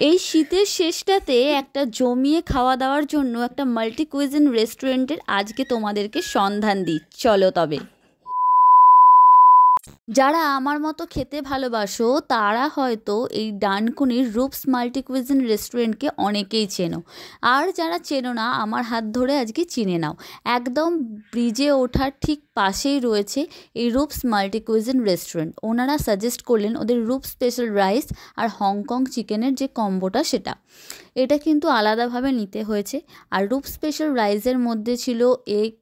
এই শীতের শেষটাতে একটা জমিয়ে খাওয়া দাওয়ার জন্য একটা মাল্টি কুইজিন রেস্টুরেন্টের আজকে তোমাদেরকে সন্ধান দিই। চলো তবে। যারা আমার মতো খেতে ভালোবাসো তারা হয়তো এই ডানকুনির রূপস মাল্টি কুইজিন রেস্টুরেন্টকে অনেকেই চেনো, আর যারা চেনো না আমার হাত ধরে আজকে চিনে নাও। একদম ব্রিজে ওঠার ঠিক পাশেই রয়েছে এই রূপস মাল্টি কুইজিন রেস্টুরেন্ট। ওনারা সাজেস্ট করলেন ওদের রূপ স্পেশাল রাইস আর হংকং চিকেনের যে কম্বোটা সেটা, এটা কিন্তু আলাদাভাবে নিতে হয়েছে। আর রূপ স্পেশাল রাইসের মধ্যে ছিল এগ,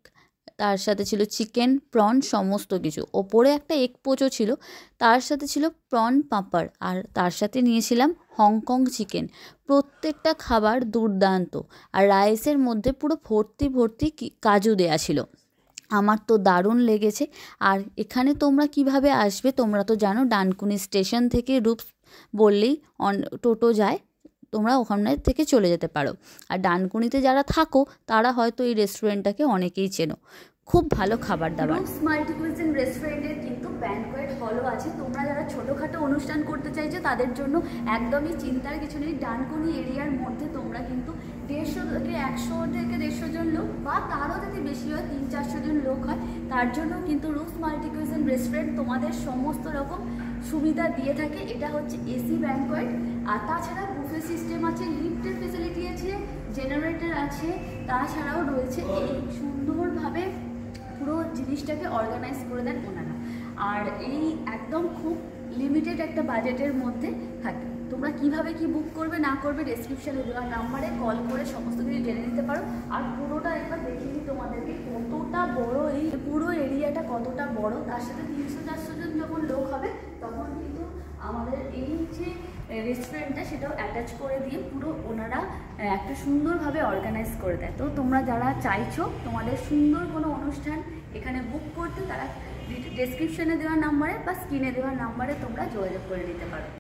তার সাথে ছিল চিকেন, প্রন, সমস্ত কিছু। ওপরে একটা এগ পোচও ছিল, তার সাথে ছিল প্রন পাঁপড়, আর তার সাথে নিয়েছিলাম হংকং চিকেন। প্রত্যেকটা খাবার দুর্দান্ত, আর রাইসের মধ্যে পুরো ভর্তি ভর্তি কাজু দেয়া ছিল। আমার তো দারুণ লেগেছে। আর এখানে তোমরা কিভাবে আসবে তোমরা তো জানো, ডানকুনি স্টেশন থেকে রূপস বললেই টোটো যায়, তোমরা ওখানে থেকে চলে যেতে পারো। আর ডানকুনিতে যারা থাকো তারা হয়তো এই রেস্টুরেন্টটাকে অনেকেই চেনো। খুব ভালো খাবার দাবার। রূপস মাল্টি কুইজিন রেস্টুরেন্টের কিন্তু ব্যানকোয়েট হলও আছে। তোমরা যারা ছোটোখাটো অনুষ্ঠান করতে চাইছো তাদের জন্য একদমই চিন্তার কিছু নেই। ডানকুনি এরিয়ার মধ্যে তোমরা কিন্তু 150 থেকে 150 জন লোক, বা তারও যদি বেশি হয় 300-400 জন লোক হয়, তার জন্য কিন্তু রূপস মাল্টি কুইজিন রেস্টুরেন্ট তোমাদের সমস্ত রকম সুবিধা দিয়ে থাকে। এটা হচ্ছে এসি ব্যানকোয়েট, আর তাছাড়া বুফে সিস্টেম আছে, লিফটের ফেসিলিটি আছে, জেনারেটর আছে, তাছাড়াও রয়েছে এই সুন্দরভাবে পুরো জিনিসটাকে অর্গানাইজ করে দেন ওনারা। আর এই একদম খুব লিমিটেড একটা বাজেটের মধ্যে থাকে। তোমরা কিভাবে কি বুক করবে না করবে ডেসক্রিপশানে দেওয়া নাম্বারে কল করে সমস্ত কিছু জেনে নিতে পারো। আর পুরোটা একবার দেখিয়ে দিই তোমাদেরকে কতটা বড়, এই পুরো এরিয়াটা কতটা বড়। তার সাথে 300-400 জন যখন লোক হবে তখন কিন্তু আমাদের এই যে রেস্টুরেন্টটা সেটাও অ্যাটাচ করে দিয়ে পুরো ওনারা একটা সুন্দরভাবে অর্গানাইজ করে দেয়। তো তোমরা যারা চাইছো তোমাদের সুন্দর কোনো অনুষ্ঠান এখানে বুক করতে, তারা ডেসক্রিপশানে দেওয়া নাম্বারে বা স্ক্রিনে দেওয়া নাম্বারে তোমরা যোগাযোগ করে নিতে পারো।